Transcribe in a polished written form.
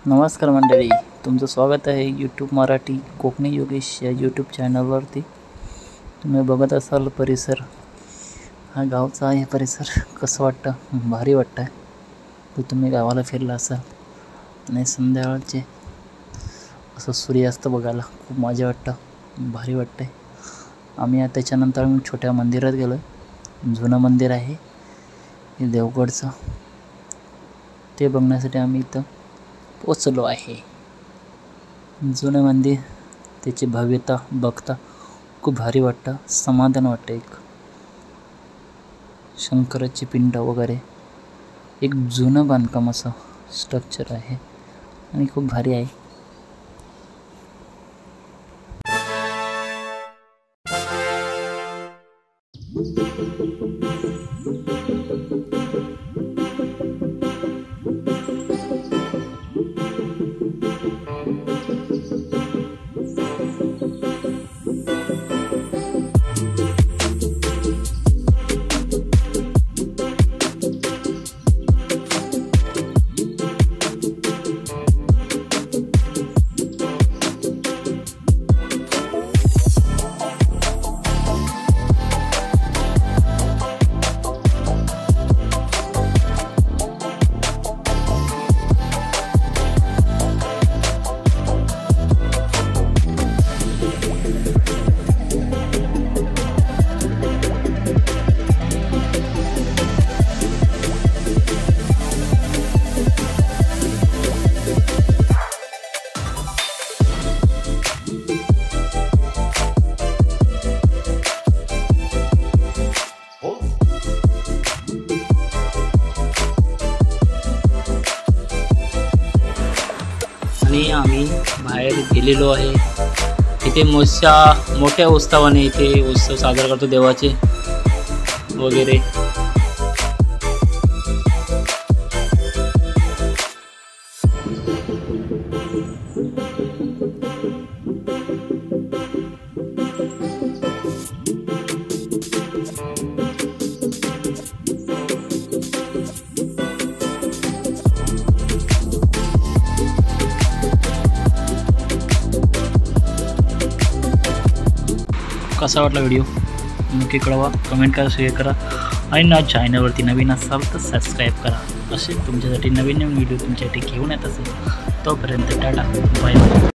नमस्कार मंडळी, तुमचं स्वागत आहे यूट्यूब मराठी कोकणी योगेश या यूट्यूब चॅनलवरती। तुम्ही बघत असाल परिसर, हा गावचा आहे परिसर। कसं वाटतं? भारी वाटतं। तर तुम्ही गावाला फिरला असाल आणि संध्याकाळचे असं सूर्यास्त बघायला खूप मजा वाटतं, भारी वाटतं। आम्ही त्याच्यानंतर छोट्या मंदिरात गेलो। जुनं मंदिर आहे हे देवगडचं, ते बघण्यासाठी आम्ही इथं पोचलो आहे। जुनं मंदिर, त्याची भव्यता बघता खूप भारी वाटतं, समाधान वाटतं। एक शंकराची पिंड वगैरे, एक जुनं बांधकाम असं स्ट्रक्चर आहे आणि खूप भारी आहे। आणि आम्ही बाहेर गेलेलो आहे। इथे मोठ्या उत्सवाने इथे उत्सव साजरा करतो देवाचे वगैरे। कसा वाटला व्हिडिओ नक्की कळवा, कमेंट करा, शेअर करा आणि ना चॅनलवरती नवीन असाल तर सबस्क्राईब करा। असे तुमच्यासाठी नवीन व्हिडिओ तुमच्यासाठी घेऊन येत असेल। तोपर्यंत टाटा, बाय बाय।